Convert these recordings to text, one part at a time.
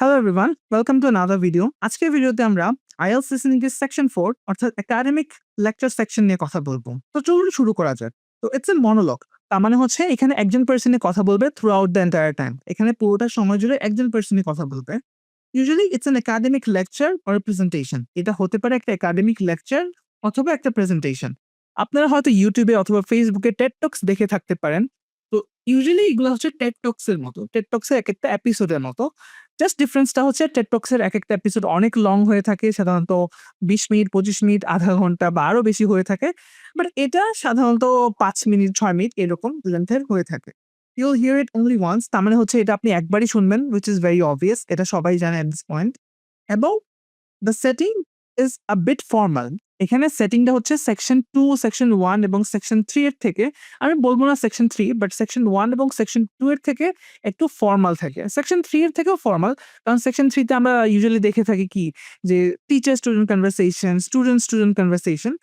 Hello everyone, welcome to another video. আজকের ভিডিওতে আমরা IELTS Listening এর সেকশন 4 অর্থাৎ একাডেমিক লেকচার সেকশন নিয়ে কথা বলবো। তো চলুন শুরু করা যাক। তো ইটস এ মনোলগ। তার মানে হচ্ছে এখানে একজন পার্সনই কথা বলবে throughout the entire time. এখানে পুরোটা সময় জুড়ে একজন পার্সনই কথা বলবে। Usually it's an academic lecture or presentation. এটা হতে পারে একটা একাডেমিক লেকচার অথবা একটা প্রেজেন্টেশন। আপনারা হয়তো ইউটিউবে অথবা ফেসবুকে টেড টক্স দেখে থাকতে পারেন। তো ইউজুয়ালি এগুলো হচ্ছে টেড টক্স এর মতো। টেড টক্স এর একেকটা এপিসোডের মতো। জাস্ট ডিফারেন্সটা হচ্ছে টেড টক্স এর একেকটা এপিসোড অনেক লং হয়ে থাকে। সাধারণত ২০ মিনিট, ২৫ মিনিট, আধা ঘন্টা বা আরো বেশি হয়ে থাকে। বাট এটা সাধারণত ৫ মিনিট, ৬ মিনিট এরকম লেন্থের হয়ে থাকে। You'll hear it only once, তার মানে হচ্ছে এটা আপনি একবারই শুনবেন, which is very obvious. এটা সবাই জানে at this point. এবং the setting is a bit formal. এখানে সেটিংটা হচ্ছে সেকশন 2, সেকশন 1 এবং সেকশন 3 এর থেকে, আমি বলবো না সেকশন 3, বাট সেকশন 1 এবং সেকশন 2 এর থেকে একটু ফর্মাল থাকে। সেকশন 3 এর থেকেও ফর্মাল, কারণ সেকশন 3 তে আমরা ইউজুয়ালি দেখে থাকি কি যে teacher student conversation, student conversation.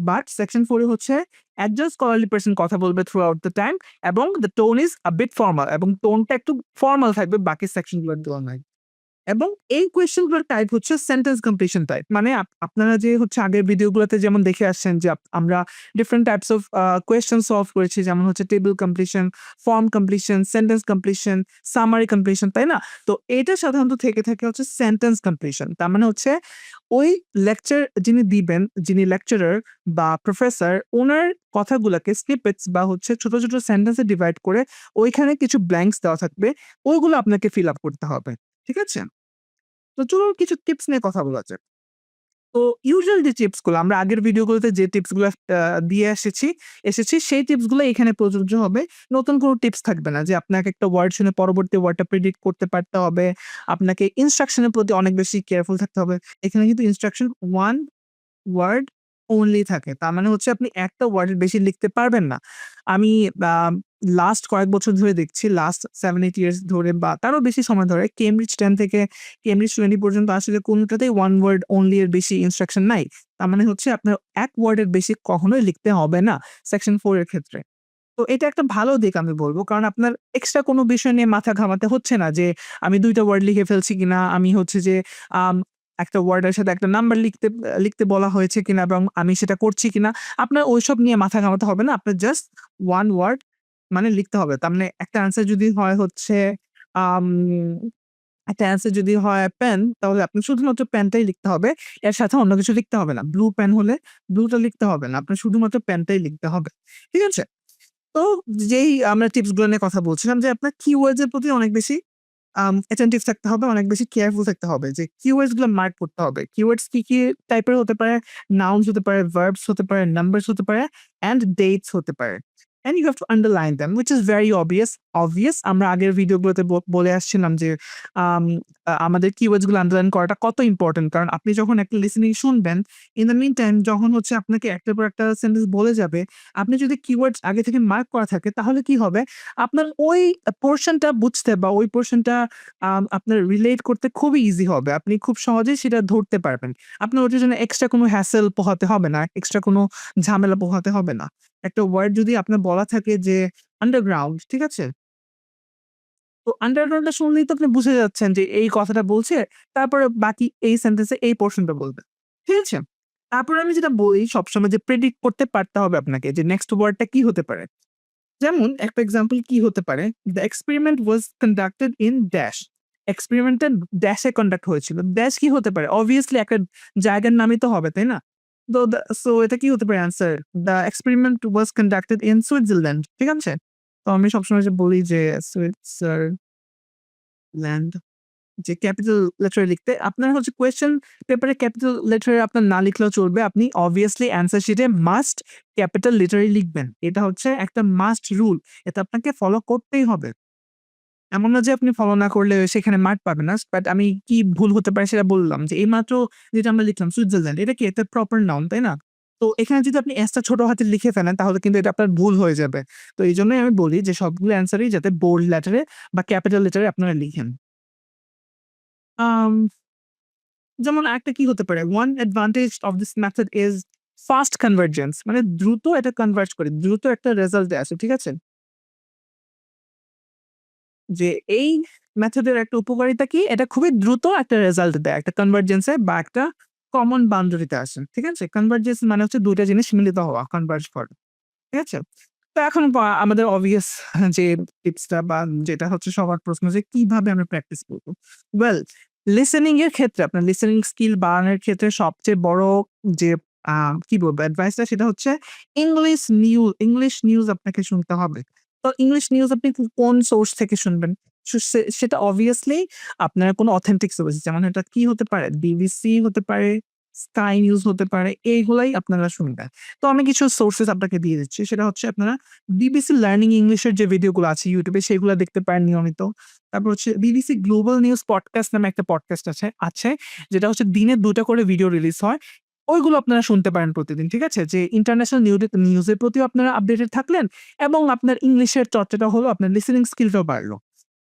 But section 4 এ হচ্ছে একজন স্কলারলি পারসন কথা বলবে থ্রু আউট দ্য টাইম এবং the tone is a bit formal এবং টোনটা একটু ফর্মাল থাকবে বাকি সেকশনগুলোর তুলনায়। এবং এই কোয়েশ্চেনগুলোর টাইপ হচ্ছে সেন্টেন্স কমপ্লিশন টাইপ। মানে আপনারা যে হচ্ছে আগের ভিডিওগুলোতে যেমন দেখে আসছেন যে আমরা different types of question solve করেছি, যেমন হচ্ছে table completion, form completion, sentence completion, summary completion, তাই না? তো এটা সাধারণত থেকে থাকে হচ্ছে সেন্টেন্স কমপ্লিশন। তার মানে হচ্ছে ওই লেকচার যিনি দিবেন, যিনি লেকচারার বা প্রফেসর, ওনার কথাগুলাকে স্নিপেটস বা হচ্ছে ছোট ছোট সেন্টেন্সে ডিভাইড করে ওইখানে কিছু ব্ল্যাঙ্কস দেওয়া থাকবে, ওইগুলো আপনাকে ফিল আপ করতে হবে। ঠিক আছে? তো চলুন কিছু টিপস নিয়ে কথা বলা যাক। তো ইউজুয়াল যে টিপস গুলো আমরা আগের ভিডিওগুলোতে যে টিপস গুলো দিয়ে এসেছি সেই টিপস গুলো এখানে প্রযোজ্য হবে। নতুন কোনো টিপস থাকবে না যে আপনাকে একটা ওয়ার্ড শুনে পরবর্তী ওয়ার্ডটা প্রেডিক্ট করতে পারতে হবে। আপনাকে ইনস্ট্রাকশন এর প্রতি অনেক বেশি কেয়ারফুল থাকতে হবে। এখানে কিন্তু ইনস্ট্রাকশন 1 ওয়ার্ড অনলি থাকে। তার মানে হচ্ছে আপনি একটা ওয়ার্ডের বেশি লিখতে পারবেন না। আমি আ লাস্ট কয়েক বছর ধরে দেখছি, লাস্ট 7-8 ইয়ার্স ধরে বা তারও বেশি সময় ধরে কেমব্রিজ 10 থেকে কেমব্রিজ 20 পর্যন্ত আসলে কোনটাতেই 1 ওয়ার্ড অনলি এর বেশি ইনস্ট্রাকশন নাই। তার মানে হচ্ছে আপনার ১ ওয়ার্ডের বেশি কখনোই লিখতে হবে না সেকশন 4 এর ক্ষেত্রে। তো এটা একটা ভালো দিক আমি বলব। কারণ আপনার এক্সট্রা কোনো বিষয় নিয়ে মাথা ঘামাতে হচ্ছে না যে আমি ২ টা ওয়ার্ড লিখে ফেলছি কিনা, আমি হচ্ছে যে আম একটা ওয়ার্ডের সাথে একটা নাম্বার লিখতে বলা হয়েছে কিনা এবং আমি সেটা করছি কিনা। আপনার ওইসব নিয়ে মাথা ঘামাতে হবে না। আপনার জাস্ট 1 ওয়ার্ড মানে লিখতে হবে। তার মানে একটা অ্যান্সার যদি হয় হচ্ছে আম একটা অ্যান্সার যদি হয় পেন, তাহলে আপনি শুধুমাত্র পেনটাই লিখতে হবে। এর সাথে অন্য কিছু লিখতে হবে না। ব্লু পেন হলে ব্লুটা লিখতে হবে না। আপনার শুধুমাত্র পেনটাই লিখতে হবে। ঠিক আছে? তো যেই আমরা টিপস গুলো নিয়ে কথা বলছিলাম যে আপনার কিওয়ার্ডস এর প্রতি অনেক বেশি অ্যাটেনটিভ থাকতে হবে, অনেক বেশি কেয়ারফুল থাকতে হবে যে কিওয়ার্ডস গুলো মার্ক করতে হবে। কিওয়ার্ডস কি টাইপের হতে পারে? নাউনস হতে পারে, ভার্বস হতে পারে, নাম্বারস হতে পারে অ্যান্ড ডেটস হতে পারে। And you have to underline them which is very obvious. আমরা আগের ভিডিওগুলোতে বলে আসছিলাম যে আম আমাদের কিওয়ার্ডস গুলো আন্ডারলাইন করাটা কত ইম্পোর্টেন্ট। কারণ আপনি যখন একটা লিসেনিং শুনবেন, ইন দ্য মিন টাইম যখন হচ্ছে আপনাকে একটার পর একটা সেন্টেন্স বলে যাবে, আপনি যদি কিওয়ার্ডস আগে থেকে মার্ক করা থাকে তাহলে কি হবে? আপনার ওই পোরশনটা বুঝতে বা ওই পোরশনটা আপনার রিলেট করতে খুবই ইজি হবে। আপনি খুব সহজেই সেটা ধরতে পারবেন। আপনার ওটার জন্য এক্সট্রা কোনো হ্যাসেল পোহাতে হবে না, এক্সট্রা কোনো ঝামেলা পোহাতে হবে না। একটা ওয়ার্ড যদি আপনার বলা থাকে যে আন্ডারগ্রাউন্ড, ঠিক আছে? তো আন্ডারগ্রাউন্ডটা শুনলেই তো আপনি বুঝে যাচ্ছেন যে এই কথাটা বলছে, তারপরে বাকি এই সেন্টেন্সে এই পোরশনটা বলবে। ঠিক আছে? তারপরে আমি যেটা বলি সবসময় যে প্রেডিক্ট করতে পারতে হবে আপনাকে যে নেক্সট ওয়ার্ডটা কি হতে পারে। যেমন একটা এক্সাম্পল কি হতে পারে? "The experiment was conducted in dash." এক্সপেরিমেন্টটা ড্যাশে কন্ডাক্ট হয়েছিল। ড্যাশ কি হতে পারে? অবভিয়াসলি একটা জায়গার নামই তো হবে, তাই না? তো সো এটা কি হতে পারে answer? "The experiment was conducted in Switzerland." ঠিক আছে? তো আমি সবসময় যে বলি যে সুইজারল্যান্ড, যে ক্যাপিটাল লেটারে লিখতে আপনার হচ্ছে কোয়েশ্চেন পেপারে ক্যাপিটাল লেটারে আপনার না লিখলেও চলবে। আপনি অবভিয়াসলি অ্যান্সার শিটে মাস্ট ক্যাপিটাল লেটারেই লিখবেন। এটা হচ্ছে একটা মাস্ট রুল। এটা আপনাকে ফলো করতেই হবে। এমন না যে আপনি ফলো না করলে সেখানে মার্ক পাবেন না। বাট আমি কি ভুল হতে পারে সেটা বললাম যে এইমাত্র যেটা আমরা লিখলাম সুইজারল্যান্ড, এটা কি? এটা প্রপার নাউন, তাই না? তো এখানে যদি আপনি এস টা ছোট হাতে লিখে ফেলেন তাহলে কিন্তু এটা আপনার ভুল হয়ে যাবে। তো এইজন্যই আমি বলি যে সবগুলো অ্যান্সারই যাতে বোল্ড লেটারে বা ক্যাপিটাল লেটারে আপনারা লিখেন। আম যেমন আরেকটা কি হতে পারে? One advantage of this method is fast convergence, মানে দ্রুত এটা কনভার্জ করে। দ্রুত একটা রেজাল্ট আসে। ঠিক আছে? যে এই মেথডের একটা উপকারিতা কি? এটা খুবই দ্রুত একটা রেজাল্ট দেয়। একটা কনভার্জেন্সে বা একটা কমন বাউন্ডারিতে আসে। ঠিক আছে? কনভার্জেন্স মানে হচ্ছে ২ টা জিনিস মিলিত হওয়া, কনভার্জ করা। ঠিক আছে? তো এখন আমাদের obvious যে টিপসটা বা যেটা হচ্ছে সবার প্রশ্ন যে কিভাবে আমরা প্র্যাকটিস করব? ওয়েল, লিসেনিং এর ক্ষেত্রে আপনার লিসেনিং স্কিল বাড়ানোর ক্ষেত্রে সবচেয়ে বড় যে আ কি বলবো অ্যাডভাইসটা সেটা হচ্ছে ইংলিশ নিউজ আপনাকে শুনতে হবে। তো ইংলিশ নিউজ আপনি কোন সোর্স থেকে শুনবেন? সেটা obviously আপনার কোনো অথেন্টিক সোর্স যেমন এটা কি হতে পারে? বিবিসি হতে পারে, স্কাই নিউজ হতে পারে এইগুলাই আপনারা শুনবেন। তো আমি কিছু সোর্সেস আপনাকে দিয়ে দিচ্ছি। সেটা হচ্ছে আপনারা বিবিসি লার্নিং ইংলিশের যে ভিডিওগুলো আছে YouTube এ সেগুলা দেখতে পারেন নিয়মিত। তারপর হচ্ছে বিবিসি গ্লোবাল নিউজ পডকাস্ট নামে একটা পডকাস্ট আছে যেটা হচ্ছে দিনে ২ টা করে ভিডিও রিলিজ হয়। ওইগুলো আপনারা শুনতে পারেন প্রতিদিন। ঠিক আছে? যে ইন্টারন্যাশনাল নিউজের প্রতিও আপনারা আপডেটেড থাকলেন এবং আপনার ইংলিশের চর্চাটা হলো, আপনার লিসেনিং স্কিলটাও বাড়লো।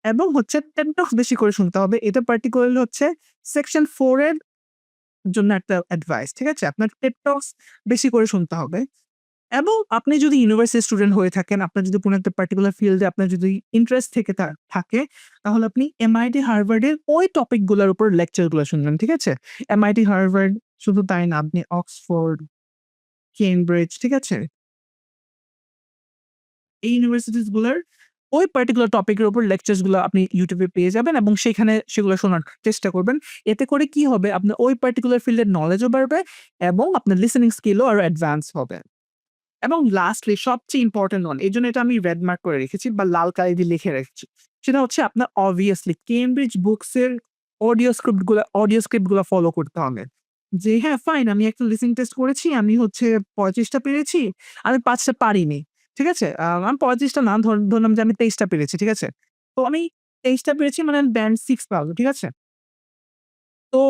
এবং হচ্ছে টেড টকস বেশি করে শুনতে হবে। এটা পার্টিকুলারলি হচ্ছে সেকশন 4 এর জন্য একটা অ্যাডভাইস। ঠিক আছে? আপনার টেড টকস বেশি করে শুনতে হবে। এবং আপনি যদি ইউনিভার্সিটি স্টুডেন্ট হয়ে থাকেন, আপনার যদি কোনো একটা পার্টিকুলার ফিল্ডে আপনার যদি ইন্টারেস্ট থেকে থাকে, তাহলে আপনি এমআইটি, হার্ভার্ডের ওই টপিক গুলার উপর লেকচার গুলা শুনবেন। ঠিক আছে? এমআইটি, হার্ভার্ড শুধু তাই না, আপনি অক্সফোর্ড, কেমব্রিজ, ঠিক আছে? এই ইউনিভার্সিটিস গুলার ওই পার্টিকুলার টপিকের উপর লেকচারস গুলো আপনি YouTube এ পেয়ে যাবেন এবং সেখানে সেগুলো শোনার চেষ্টা করবেন। এতে করে কি হবে? আপনার ওই পার্টিকুলার ফিল্ডের নলেজও বাড়বে এবং আপনার লিসেনিং স্কিলও আরো অ্যাডভান্স হবে। এবং লাস্টলি সবচেয়ে ইম্পোর্টেন্ট ওয়ান, এজন্য এটা আমি রেড মার্ক করে রেখেছি বা লাল কালি দিয়ে লিখে রেখেছি। সেটা হচ্ছে আপনার obviously কেমব্রিজ বুকস এর অডিও স্ক্রিপ্ট গুলা ফলো করতে হবে। যে হ্যাঁ, ফাইন আমি একটা লিসেনিং টেস্ট করেছি। আমি হচ্ছে ২৫ টা পেরেছি। আমি ৫ টা পারিনি। ঠিক আছে? আমি ৩৫ টা না ধরলাম যে আমি ২৩ টা পেরেছি। ঠিক আছে? তো আমি ২৩ টা পেরেছি মানে আমি ব্যান্ড 6 পাবো। ঠিক আছে? তো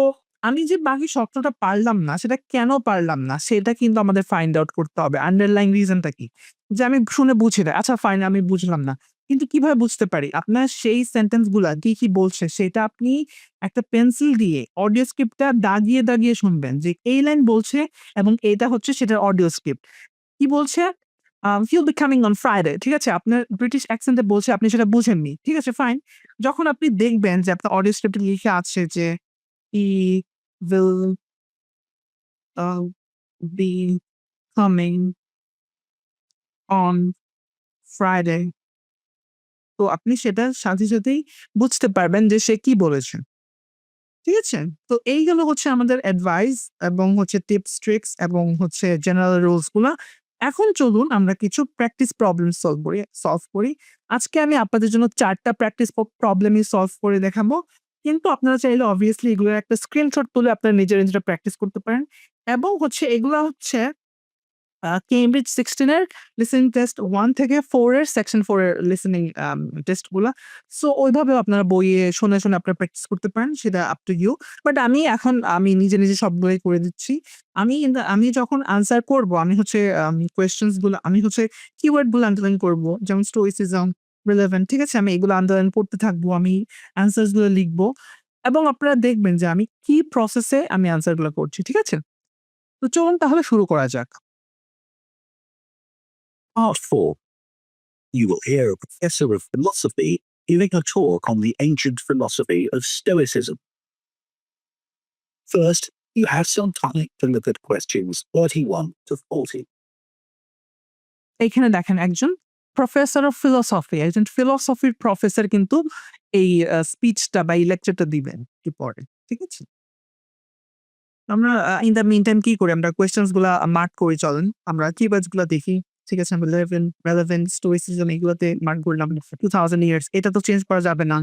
আমি যে বাকি ১৭ টা পারলাম না, সেটা কেন পারলাম না? সেটা কিন্তু আমাদের ফাইন্ড আউট করতে হবে। আন্ডারলাইং রিজন টা কি? যে আমি শুনে বুঝি নাই। আচ্ছা ফাইন আমি বুঝলাম না। কিন্তু কিভাবে বুঝতে পারি? আপনার সেই সেন্টেন্স গুলা কি বলছে সেটা আপনি একটা পেন্সিল দিয়ে অডিও স্ক্রিপ্টটা দাগিয়ে শুনবেন যে এই লাইন বলছে এবং এটা হচ্ছে সেটার অডিও স্ক্রিপ্ট। কি বলছে? "He'll be coming on Friday" ঠিক আছে? আপনার ব্রিটিশ অ্যাকসেন্ট এ বলছে আপনি সেটা বুঝেননি। ঠিক আছে ফাইন। যখন আপনি দেখবেন যে আপনার অডিও স্ক্রিপ্টে লিখে আছে যে he will be coming on Friday. তো আপনি সেটা সাথেই বুঝতে পারবেন যে সে কি বলেছে। ঠিক আছে? তো এইগুলো হচ্ছে আমাদের অ্যাডভাইস এবং হচ্ছে টিপস, ট্রিকস এবং হচ্ছে জেনারেল রুলস গুলা। এখন চলুন আমরা কিছু প্র্যাকটিস প্রবলেম সলভ করি। আজকে আমি আপনাদের জন্য ৪ টা প্র্যাকটিস প্রবলেমই সলভ করে দেখাবো। কিন্তু আপনারা চাইলে obviously এগুলোর একটা স্ক্রিনশট তুলে আপনারা নিজেরা প্র্যাকটিস করতে পারেন। এবং হচ্ছে এগুলা হচ্ছে কেমব্রিজ 16 এর লিসেনিং টেস্ট 1 থেকে 4 এর সেকশন 4 এর লিসেনিং টেস্ট গুলা। সো ওইভাবেও আপনারা বইয়ে শুনে আপনারা প্র্যাকটিস করতে পারেন। সেটা আপ টু ইউ। বাট আমি নিজে সবগুলোই করে দিচ্ছি। আমি যখন আনসার করব আমি হচ্ছে কোয়েশ্চেনস গুলো আমি হচ্ছে কিওয়ার্ড গুলো আন্ডারলাইন করব। যেমন স্টোইসিজম, রিলেভেন্ট, ঠিক আছে? আমি এগুলো আন্ডারলাইন করতে থাকবো। আমি অ্যান্সারস গুলো লিখবো এবং আপনারা দেখবেন যে আমি কি প্রসেসে আমি অ্যান্সার গুলো করছি। ঠিক আছে? তো চলুন তাহলে শুরু করা যাক। Part 4. You will hear a professor of philosophy giving a talk on the ancient philosophy of Stoicism. First, you have some time to look at questions 31 to 40. এইখানে দেখেন একজন প্রফেসর অফ ফিলোসফি, একজন ফিলোসফির প্রফেসর কিন্তু এই স্পিচটা বা এই লেকচারটা দিবেন একটু পরে। ঠিক আছে? আমরা ইন দ্য মিন টাইম কি করি? আমরা কোয়েশ্চেনস গুলা মার্ক করি চলেন। আমরা কিওয়ার্ডস গুলা দেখি। ঠিক আছে? আমরা রেলেভেন্ট, স্টোইসিজম এগুলাতে মার্ক করলাম। 2000 ইয়ার্স এটা তো চেঞ্জ করা যাবে না।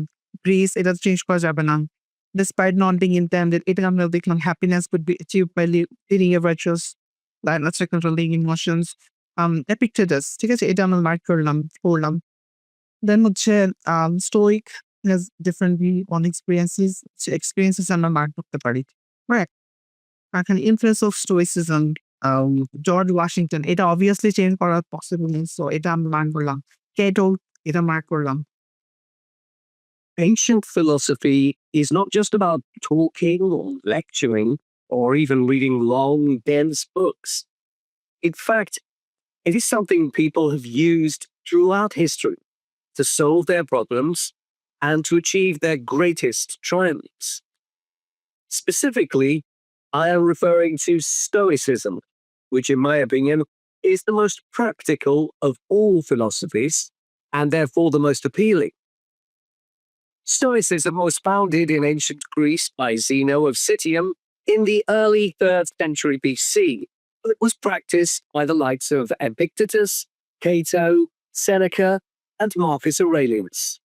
গ্রিস এটা তো চেঞ্জ করা যাবে না। Despite not being intended এটা আমরা দেখলাম happiness could be achieved by leading a virtuous life, not controlling emotions. Epictetus, ঠিক আছে? এটা আমরা মার্ক পড়লাম। দেন হচ্ছে stoic has different view on experiences আমরা মার্ক করতে পারি। রাইট? এখন influence of stoicism, George Washington এটা obviously চেঞ্জ করা পসিবল না। সো এটা আমি মার্ক করলাম। কেটো এটা মার্ক করলাম। Ancient philosophy is not just about talking or lecturing or even reading long, dense books. In fact, it is something people have used throughout history to solve their problems and to achieve their greatest triumphs. Specifically, I am referring to Stoicism, which in my opinion is the most practical of all philosophies and therefore the most appealing. Stoicism was founded in ancient Greece by Zeno of Citium in the early 3rd century BC, but was practiced by the likes of Epictetus, Cato, Seneca, and Marcus Aurelius.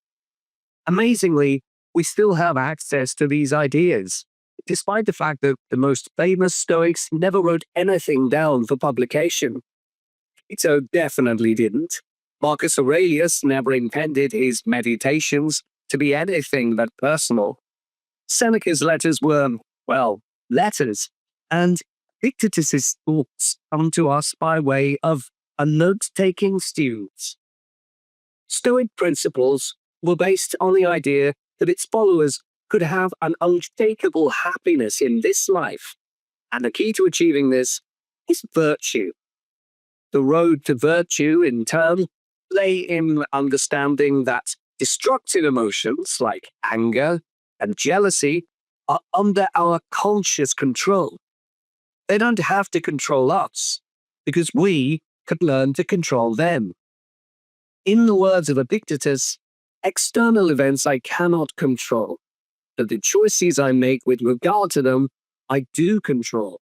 Amazingly, we still have access to these ideas, despite the fact that the most famous Stoics never wrote anything down for publication. Cato definitely didn't. Marcus Aurelius never intended his meditations to be anything but personal. Seneca's letters were, well, letters, and Epictetus's thoughts come to us by way of a note-taking student. Stoic principles were based on the idea that its followers could have an unshakable happiness in this life, and the key to achieving this is virtue. The road to virtue, in turn, lay in understanding that destructive emotions like anger and jealousy are under our conscious control. They don't have to control us, because we could learn to control them. In the words of Epictetus, external events I cannot control, but the choices I make with regard to them, I do control.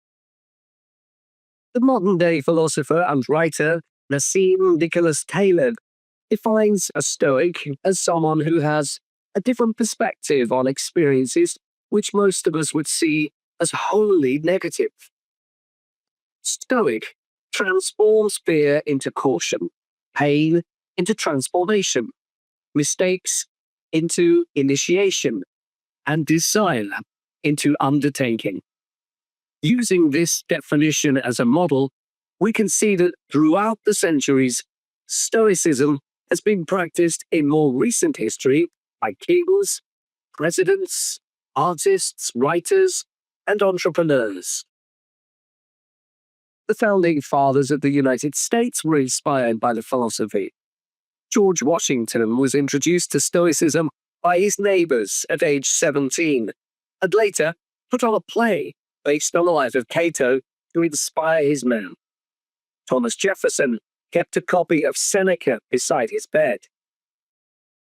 The modern-day philosopher and writer Nassim Nicholas Taleb defines a Stoic as someone who has a different perspective on experiences which most of us would see as wholly negative. Stoic transforms fear into caution, pain into transformation, mistakes into initiation, and desire into undertaking. Using this definition as a model, we can see that throughout the centuries, Stoicism has been practiced in more recent history by kings, presidents, artists, writers, and entrepreneurs. The founding fathers of the United States were inspired by the philosophy. George Washington was introduced to Stoicism by his neighbors at age 17, and later put on a play based on the life of Cato to inspire his men. Thomas Jefferson kept a copy of Seneca beside his bed.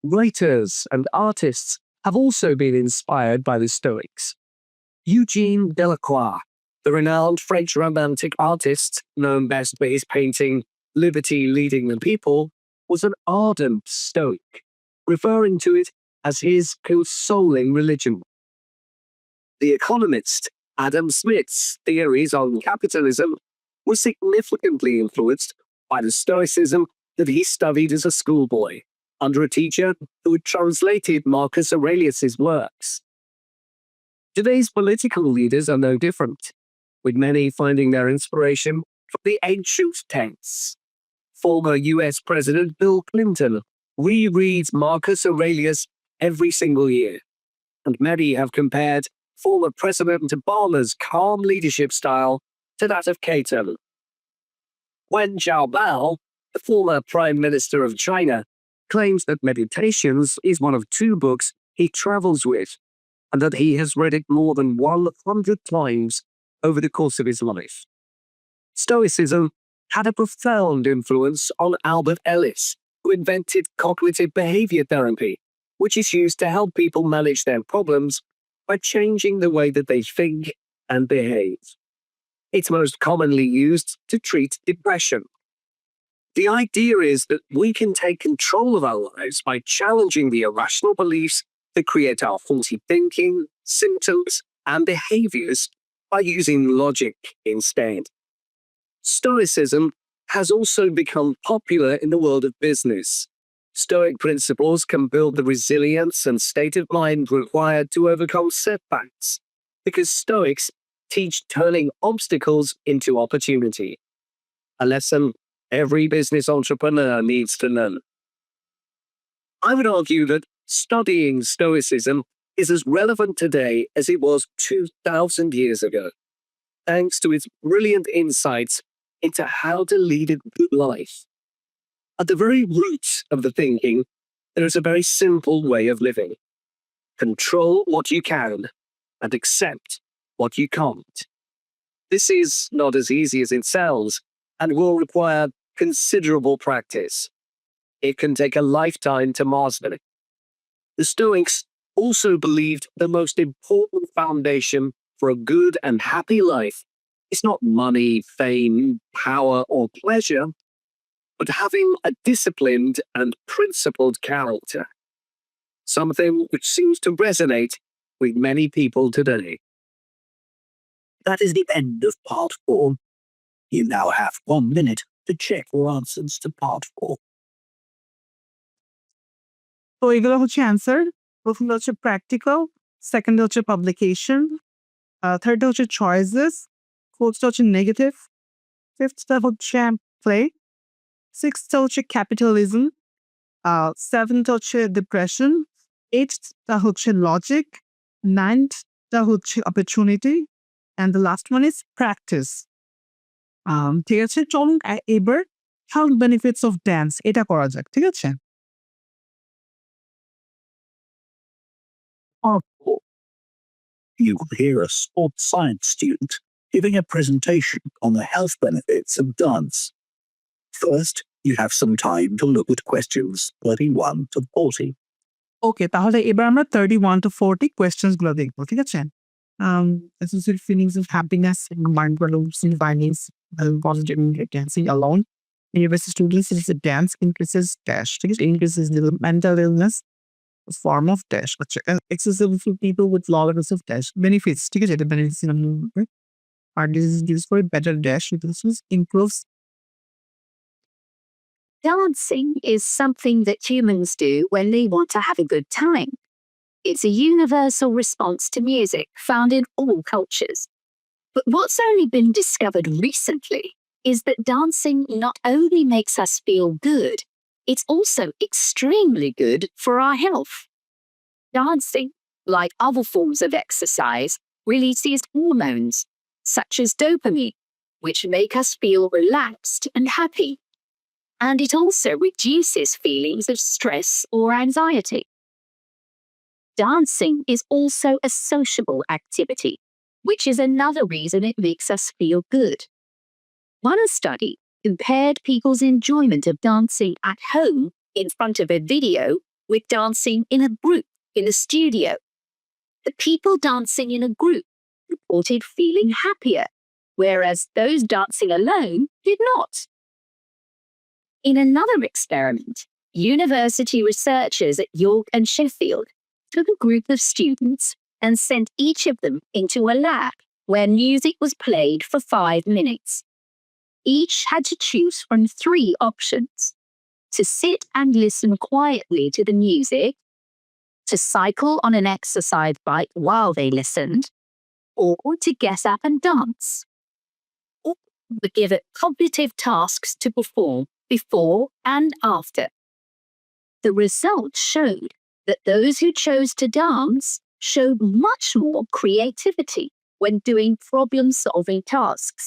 Writers and artists have also been inspired by the Stoics. Eugene Delacroix, the renowned French Romantic artist known best for his painting Liberty Leading the People, was an ardent Stoic, referring to it as his consoling religion. The economist Adam Smith's theories on capitalism were significantly influenced by the Stoicism that he studied as a schoolboy, under a teacher who had translated Marcus Aurelius's works. Today's political leaders are no different, with many finding their inspiration from the ancient texts. Former US President Bill Clinton rereads Marcus Aurelius every single year, and many have compared former President Obama's calm leadership style to that of Cato. Wen Jiabao, the former Prime Minister of China, claims that Meditations is one of 2 books he travels with, and that he has read it more than 100 times over the course of his life. Stoicism had a profound influence on Albert Ellis, who invented cognitive behavior therapy, which is used to help people manage their problems by changing the way that they think and behave. It's most commonly used to treat depression. The idea is that we can take control of our lives by challenging the irrational beliefs that create our faulty thinking, symptoms, and behaviors by using logic instead. Stoicism has also become popular in the world of business. Stoic principles can build the resilience and state of mind required to overcome setbacks, because Stoics teach turning obstacles into opportunity, a lesson every business entrepreneur needs to learn. I would argue that studying Stoicism is as relevant today as it was 2,000 years ago, thanks to its brilliant insights into how to lead a good life. At the very root of the thinking, there is a very simple way of living. Control what you can and accept what you can't. This is not as easy as it sounds and will require considerable practice. It can take a lifetime to master it. The Stoics also believed the most important foundation for a good and happy life is not money, fame, power, or pleasure, but having a disciplined and principled character. Something which seems to resonate with many people today. That is the end of part 4. You now have 1 minute to check your answers to part 4. তো এগুলো হচ্ছে answer. প্রথমটা হচ্ছে practical, সেকেন্ডটা হচ্ছে publication, থার্ডটা হচ্ছে choices, ফোর্থটা হচ্ছে negative, ফিফথটা হচ্ছে play, সিক্সথটা হচ্ছে ক্যাপিটালিজম, সেভেনথটা হচ্ছে ডিপ্রেশন, এইটথটা হচ্ছে লজিক, নাইনথটা হচ্ছে opportunity, and the last one is practice. ঠিক আছে, চলুন এবার হেলথ বেনিফিটস অফ ড্যান্স এটা করা যাক। ঠিক আছে, Part 4. You will hear a sports science student giving a presentation on the health benefits of dance. First, you have some time to look at questions 31 to 40. ওকে, তাহলে এবার আমরা 31 to 40 questions গুলো দেখবো। ঠিক আছে, associate feelings of happiness, mindful findings, positive dancing alone. University students is a dance increases dash. ঠিক আছে, increases the mental illness form of dash. আচ্ছা, accessible to people with low levels of dash benefits. ঠিক আছে, এটা benefits are disease used for better dash. This improves. Dancing is something that humans do when they want to have a good time. It's a universal response to music found in all cultures. But what's only been discovered recently is that dancing not only makes us feel good, it's also extremely good for our health. Dancing, like other forms of exercise, releases hormones, such as dopamine, which make us feel relaxed and happy. And it also reduces feelings of stress or anxiety. Dancing is also a sociable activity, which is another reason it makes us feel good. One study compared people's enjoyment of dancing at home in front of a video with dancing in a group in a studio. The people dancing in a group reported feeling happier, whereas those dancing alone did not. In another experiment, university researchers at York and Sheffield took a group of students and sent each of them into a lab where music was played for 5 minutes. Each had to choose from 3 options: to sit and listen quietly to the music, to cycle on an exercise bike while they listened, or to get up and dance. All were given cognitive tasks to perform before and after. The results showed that those who chose to dance showed much more creativity when doing problem-solving tasks.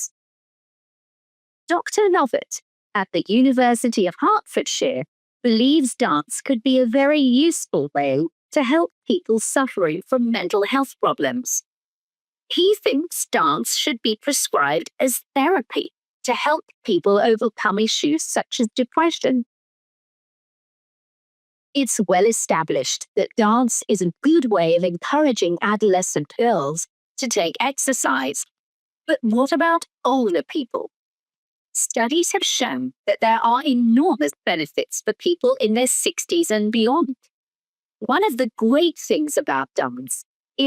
Dr. Lovett at the University of Hertfordshire believes dance could be a very useful way to help people suffering from mental health problems. He thinks dance should be prescribed as therapy to help people overcome issues such as depression. It's well established that dance is a good way of encouraging adolescent girls to take exercise. But what about older people? Studies have shown that there are enormous benefits for people in their 60s and beyond. One of the great things about dance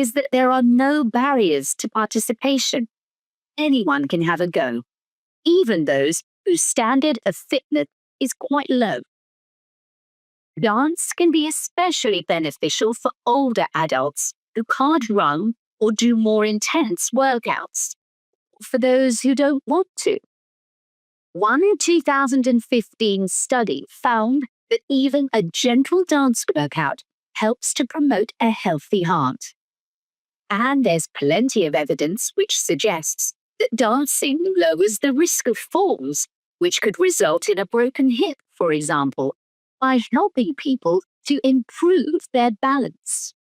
is that there are no barriers to participation. Anyone can have a go, even those whose standard of fitness is quite low. Dance can be especially beneficial for older adults who can't run or do more intense workouts, or for those who don't want to. One 2015 study found that even a gentle dance workout helps to promote a healthy heart. And there's plenty of evidence which suggests that dancing lowers the risk of falls, which could result in a broken hip, for example, by helping people to improve their balance.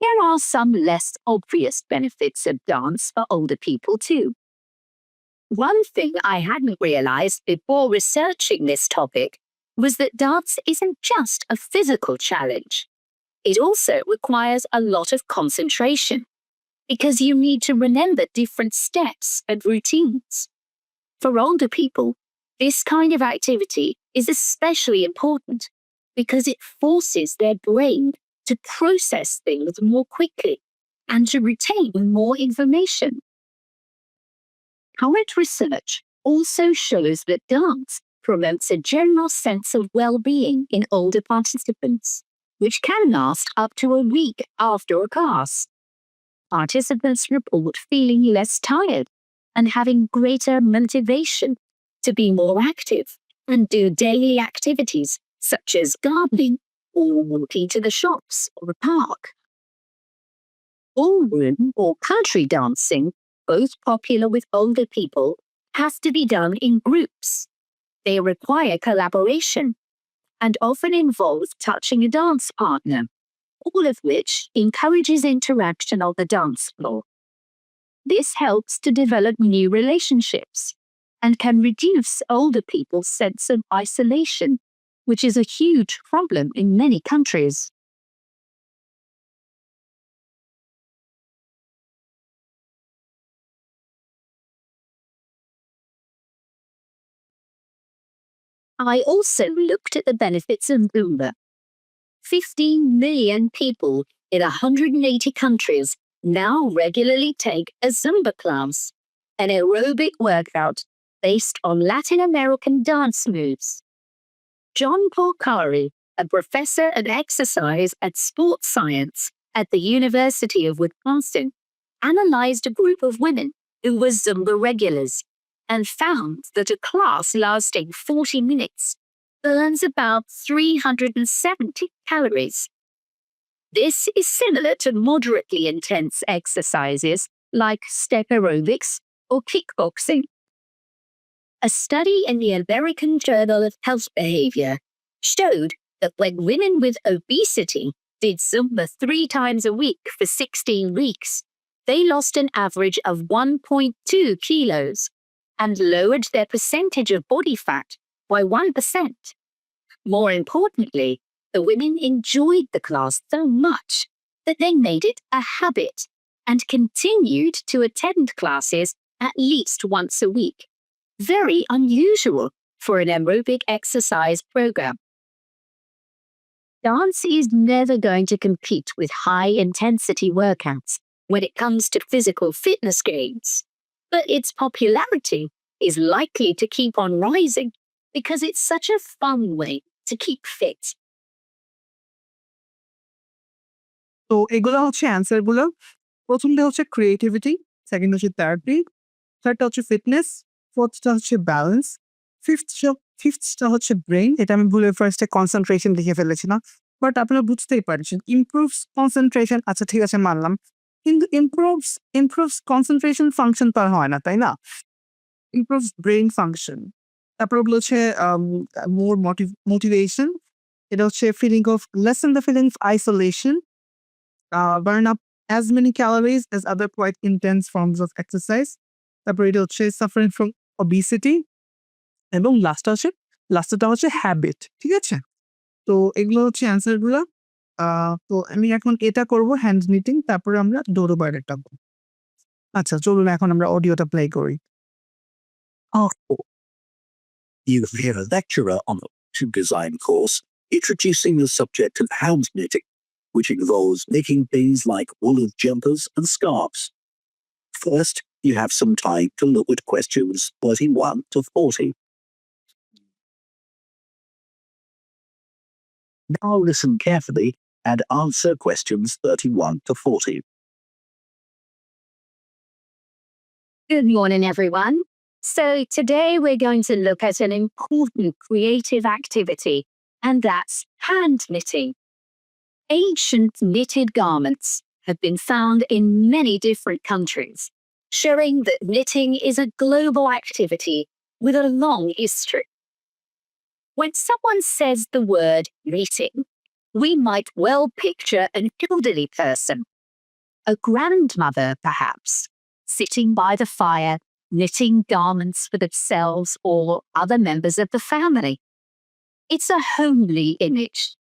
There are some less obvious benefits of dance for older people too. One thing I hadn't realized before researching this topic was that dance isn't just a physical challenge. It also requires a lot of concentration because you need to remember different steps and routines. For older people, this kind of activity is especially important because it forces their brain to process things more quickly and to retain more information. Current research also shows that dance promotes a general sense of well-being in older participants, which can last up to a week after a class. Participants report feeling less tired and having greater motivation to be more active and do daily activities such as gardening or walking to the shops or a park. Ballroom or country dancing, both popular with older people, has to be done in groups. They require collaboration and often involve touching a dance partner, all of which encourages interaction on the dance floor. This helps to develop new relationships and can reduce older people's sense of isolation, which is a huge problem in many countries. I also looked at the benefits of Zumba. 15 million people in 180 countries now regularly take a Zumba class, an aerobic workout based on Latin American dance moves. John Porcari, a professor of exercise and sports science at the University of Wisconsin, analyzed a group of women who were Zumba regulars and found that a class lasting 40 minutes burns about 370 calories. This is similar to moderately intense exercises like step aerobics or kickboxing. A study in the American Journal of Health Behavior showed that when women with obesity did Zumba 3 times a week for 16 weeks, they lost an average of 1.2 kilos and lowered their percentage of body fat by 1%. More importantly, the women enjoyed the class so much that they made it a habit and continued to attend classes at least once a week. Very unusual for an aerobic exercise program. Dance is never going to compete with high-intensity workouts when it comes to physical fitness gains, but its popularity is likely to keep on rising because it's such a fun way to keep fit. তো এগুলো হচ্ছে অ্যান্সারগুলো। প্রথমটা হচ্ছে creativity, second হচ্ছে therapy, থার্ডটা হচ্ছে fitness, ফোর্থটা হচ্ছে balance, ফিফথটা হচ্ছে ব্রেইন। এটা আমি ভুলে ফার্স্টে কনসেন্ট্রেশন লিখে ফেলেছিলাম, বাট আপনারা বুঝতেই পারছেন ইমপ্রুভস কনসেন্ট্রেশন। আচ্ছা ঠিক আছে, মানলাম, কিন্তু ইমপ্রুভস কনসেন্ট্রেশন ফাংশন তো আর হয় না, তাই না? Improves brain function. তারপর ওগুলো হচ্ছে মোর মোটিভেশন, এটা হচ্ছে feeling of lessen the feeling of isolation, burn up as many calories as other quite intense forms of exercise. তারপর এটা হচ্ছে suffering from obesity, এবং লাস্টটা হচ্ছে হ্যাবিট। ঠিক আছে, তো এগুলো হচ্ছে অ্যান্সারগুলো। তো আমি এখন এটা করব, হ্যান্ড নিটিং, তারপরে আমরা ডোরো বাইরেটা করব। আচ্ছা চলুন এখন আমরা অডিওটা প্লে করি। You hear a lecturer on a fashion design course introducing the subject of hand knitting, which involves making things like woolen jumpers and scarves. First, you have some time to look at questions 31 to 40. Now listen carefully and answer questions 31 to 40. Good morning, everyone. So today we're going to look at an important creative activity, and that's hand knitting. Ancient knitted garments have been found in many different countries, showing that knitting is a global activity with a long history. When someone says the word knitting, we might well picture an elderly person, a grandmother perhaps, sitting by the fire, knitting garments for themselves or other members of the family. It's a homely image,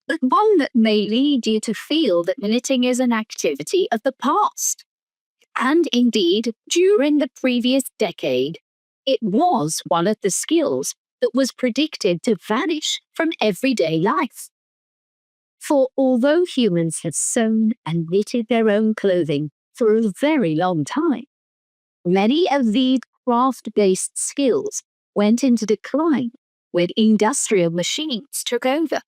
but one that may lead you to feel that knitting is an activity of the past. And indeed, during the previous decade, it was one of the skills that was predicted to vanish from everyday life. For although humans have sewn and knitted their own clothing for a very long time, many of these craft-based skills went into decline when industrial machines took over,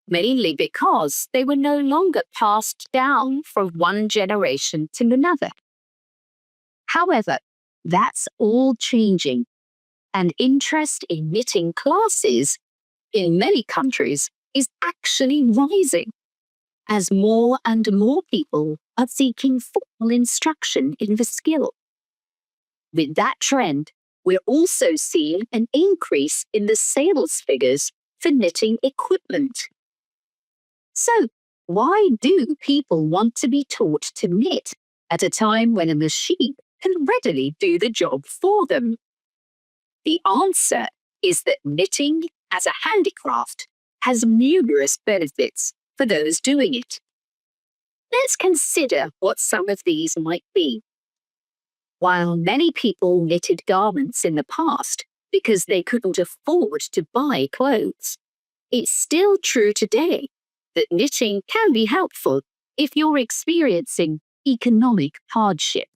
mainly because they were no longer passed down from one generation to another. However, that's all changing, and interest in knitting classes in many countries is actually rising as more and more people are seeking formal instruction in the skill. With that trend, we're also seeing an increase in the sales figures for knitting equipment. So, why do people want to be taught to knit at a time when a machine can readily do the job for them? The answer is that knitting as a handicraft has numerous benefits for those doing it. Let's consider what some of these might be. While many people knitted garments in the past because they couldn't afford to buy clothes, it's still true today that knitting can be helpful if you're experiencing economic hardship.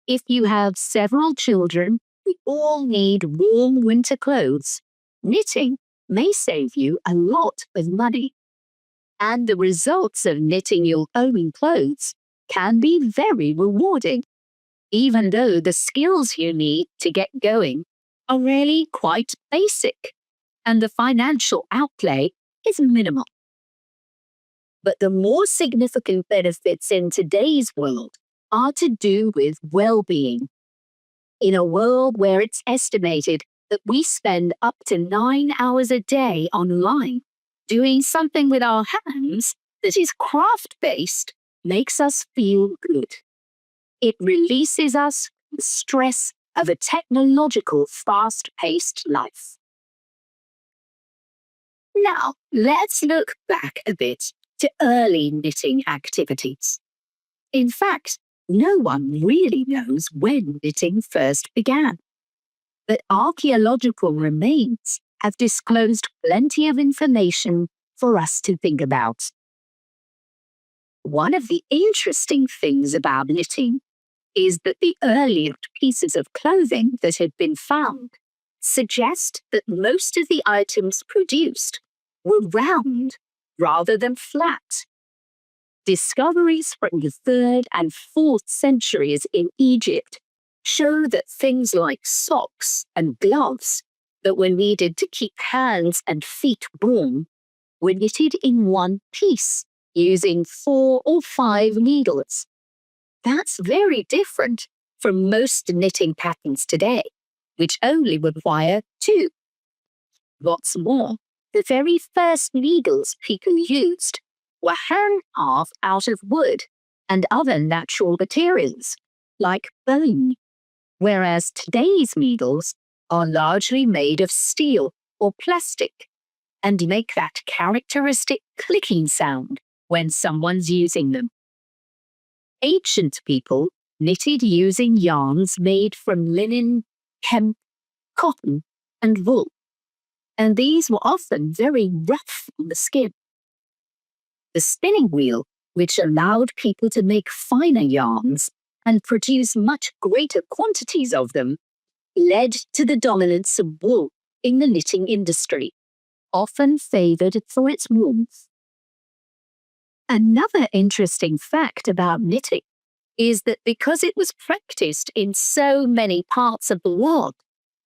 If you have several children who all need warm winter clothes, knitting may save you a lot of money. And the results of knitting your own clothes can be very rewarding, even though the skills you need to get going are really quite basic, and the financial outlay is minimal. But the more significant benefits in today's world are to do with well-being. In a world where it's estimated that we spend up to 9 hours a day online, doing something with our hands that is craft-based makes us feel good. It releases us from the stress of a technological, fast-paced life. Now, let's look back a bit to early knitting activities. In fact, no one really knows when knitting first began. But archaeological remains have disclosed plenty of information for us to think about. One of the interesting things about knitting is that the earliest pieces of clothing that had been found suggest that most of the items produced were round rather than flat. Discoveries from the 3rd and 4th centuries in Egypt show that things like socks and gloves that were needed to keep hands and feet warm were knitted in one piece using 4 or 5 needles. That's very different from most knitting patterns today, which only require 2. What's more, the very first needles people used were hand-carved out of wood and other natural materials, like bone, whereas today's needles are largely made of steel or plastic and make that characteristic clicking sound when someone's using them. Ancient people knitted using yarns made from linen, hemp, cotton, and wool, and these were often very rough on the skin. The spinning wheel, which allowed people to make finer yarns and produce much greater quantities of them, led to the dominance of wool in the knitting industry, often favored for its warmth. Another interesting fact about knitting is that because it was practiced in so many parts of the world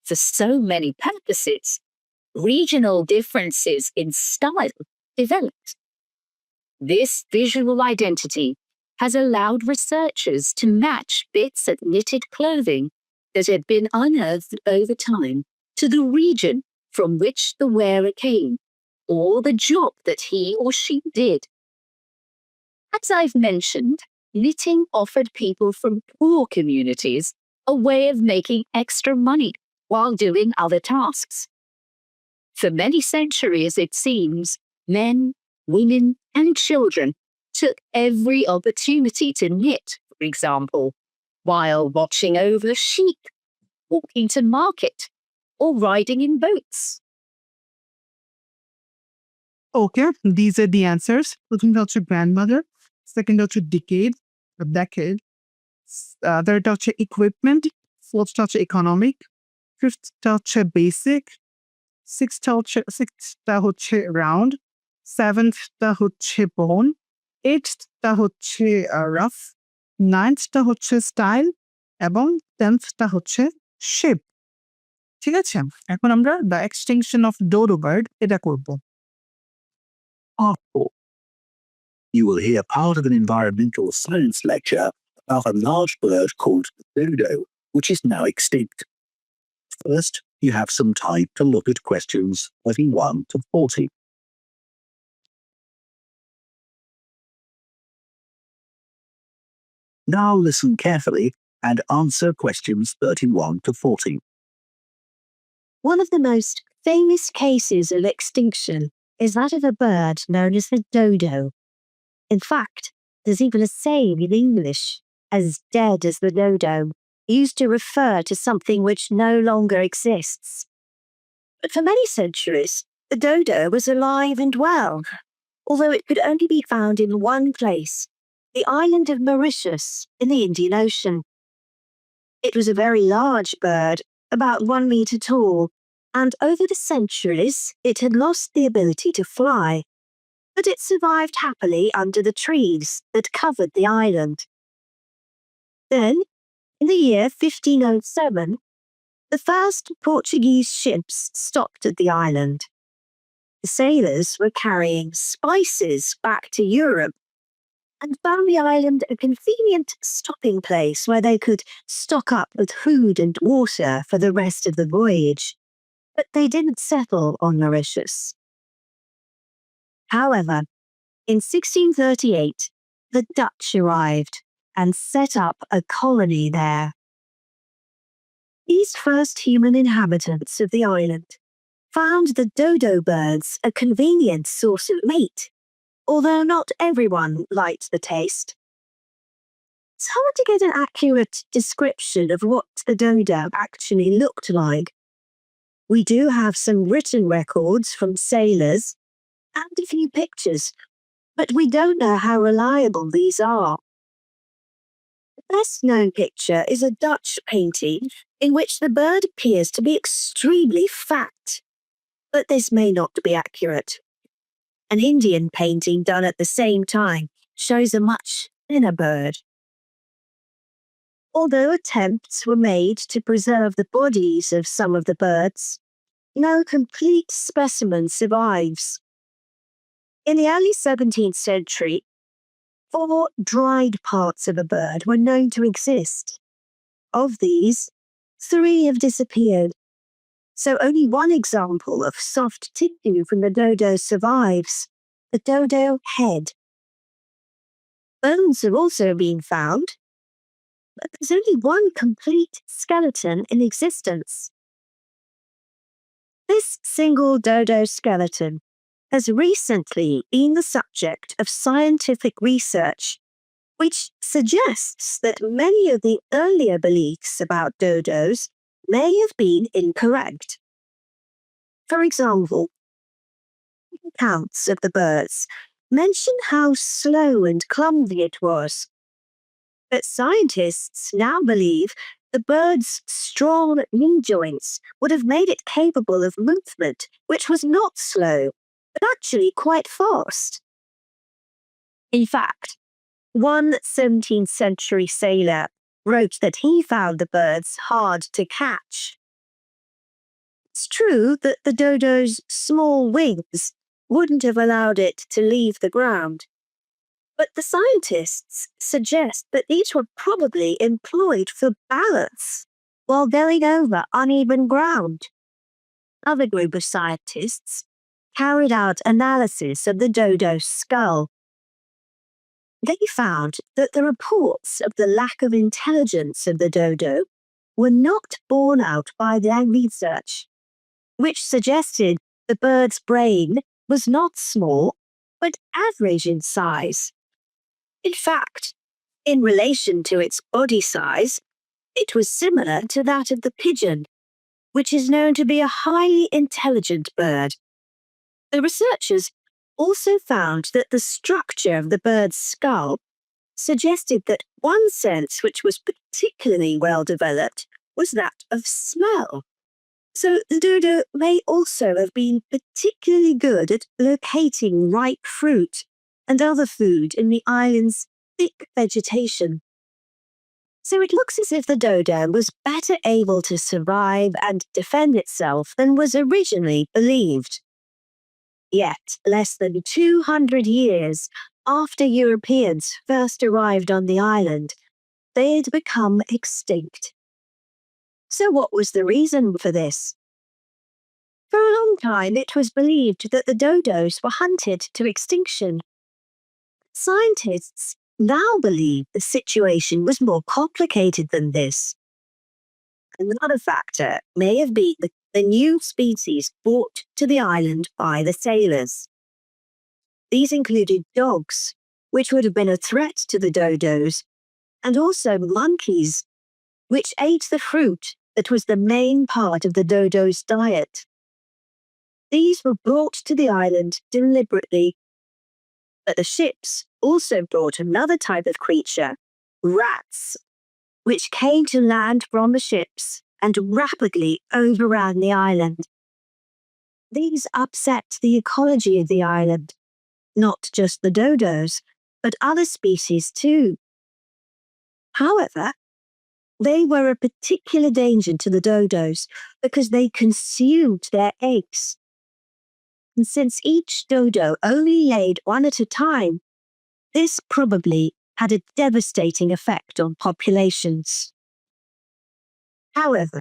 for so many purposes, regional differences in style developed. This visual identity has allowed researchers to match bits of knitted clothing that had been unearthed over time to the region from which the wearer came, or the job that he or she did. As I've mentioned, knitting offered people from poor communities a way of making extra money while doing other tasks. For many centuries, it seems, men, women, and children took every opportunity to knit, for example, while watching over sheep, walking to market, or riding in boats. Okay, these are the answers. প্রথমটা হচ্ছে grandmother, second হচ্ছে decade, thirdটা হচ্ছে equipment, fourthটা হচ্ছে economic, fifthটা হচ্ছে basic, sixthটা হচ্ছে round, seventhটা হচ্ছে bone, eighthটা হচ্ছে rough, ninthটা হচ্ছে style এবং 10thটা হচ্ছে shape. ঠিক আছে? এখন আমরা the extinction of dodo bird এটা করব. Part 4. You will hear part of an environmental science lecture about a large bird called the dodo, which is now extinct. First, you have some time to look at questions 31 to 40. Now listen carefully and answer questions 31 to 40. One of the most famous cases of extinction is that of a bird known as the dodo. In fact, there's even a saying in English, as dead as the dodo, used to refer to something which no longer exists. But for many centuries, the dodo was alive and well, although it could only be found in one place, the island of Mauritius in the Indian Ocean. It was a very large bird, about 1 meter tall, and over the centuries it had lost the ability to fly, but it survived happily under the trees that covered the island. Then, in the year 1507, the first Portuguese ships stopped at the island. The sailors were carrying spices back to Europe and found the island a convenient stopping place where they could stock up with food and water for the rest of the voyage. But they didn't settle on Mauritius. However, in 1638, the Dutch arrived and set up a colony there. These first human inhabitants of the island found the dodo birds a convenient source of meat, although not everyone liked the taste. It's hard to get an accurate description of what the dodo actually looked like. We do have some written records from sailors and a few pictures, but we don't know how reliable these are. The best known picture is a Dutch painting in which the bird appears to be extremely fat, but this may not be accurate. An Indian painting done at the same time shows a much thinner bird. Although attempts were made to preserve the bodies of some of the birds, no complete specimen survives. In the early 17th century, 4 dried parts of a bird were known to exist. Of these, 3 have disappeared, so only one example of soft tissue from the dodo survives, the dodo head. Bones have also been found, but there's only one complete skeleton in existence. This single dodo skeleton has recently been the subject of scientific research, which suggests that many of the earlier beliefs about dodos may have been incorrect. For example, accounts of the birds mention how slow and clumsy it was, but scientists now believe the bird's strong knee joints would have made it capable of movement which was not slow, but actually quite fast. In fact, one 17th century sailor wrote that he found the birds hard to catch. It's true that the dodo's small wings wouldn't have allowed it to leave the ground, but the scientists suggest that these were probably employed for balance while going over uneven ground. other group of scientists carried out analysis of the dodo's skull. They found that the reports of the lack of intelligence of the dodo were not borne out by their research, which suggested the bird's brain was not small, but average in size. In fact, in relation to its body size, it was similar to that of the pigeon, which is known to be a highly intelligent bird. The researchers also found that the structure of the bird's skull suggested that one sense which was particularly well developed was that of smell. So the dodo may also have been particularly good at locating ripe fruit and other food in the island's thick vegetation. So it looks as if the dodo was better able to survive and defend itself than was originally believed. Yet, less than 200 years after Europeans first arrived on the island, they had become extinct. So what was the reason for this? For a long time, it was believed that the dodos were hunted to extinction. Scientists now believe the situation was more complicated than this. Another factor may have been the new species brought to the island by the sailors. These included dogs, which would have been a threat to the dodos, and also monkeys, which ate the fruit that was the main part of the dodo's diet. These were brought to the island deliberately. But the ships also brought another type of creature, rats, which came to land from the ships and rapidly overran the island. These upset the ecology of the island, not just the dodos, but other species too. However, they were a particular danger to the dodos because they consumed their eggs. And since each dodo only laid one at a time, this probably had a devastating effect on populations. However,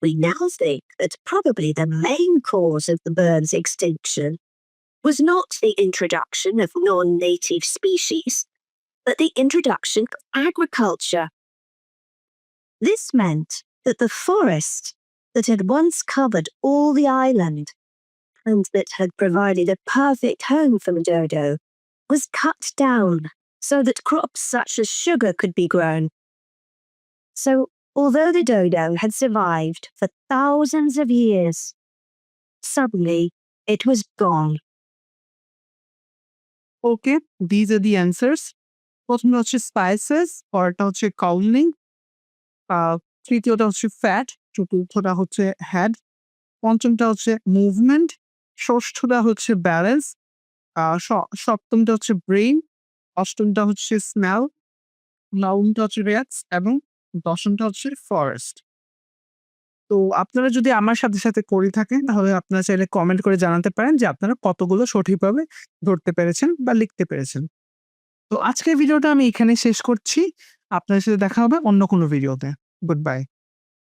we now think that probably the main cause of the bird's extinction was not the introduction of non-native species, but the introduction of agriculture. This meant that the forest that had once covered all the island and that had provided a perfect home for the dodo was cut down so that crops such as sugar could be grown. So, although the dodo had survived for thousands of years, suddenly it was gone. Okay, these are the answers. প্রথমে হচ্ছে spices, পরেরটা হচ্ছে cowling, তৃতীয়টা হচ্ছে fat, চতুর্থটা হচ্ছে head, পঞ্চমটা হচ্ছে movement, ষষ্ঠটা হচ্ছে balance, সপ্তমটা হচ্ছে brain, অষ্টমটা হচ্ছে স্মেল, নবমটা হচ্ছে রেটস এবং দশমটা হচ্ছে ফরেস্ট। তো আপনারা যদি আমার সাথে সাথে করে থাকেন তাহলে আপনারা চাইলে কমেন্ট করে জানাতে পারেন যে আপনারা কতগুলো সঠিকভাবে ধরতে পেরেছেন বা লিখতে পেরেছেন। তো আজকের ভিডিওটা আমি এখানে শেষ করছি। আপনাদের সাথে দেখা হবে অন্য কোনো ভিডিওতে। Good bye.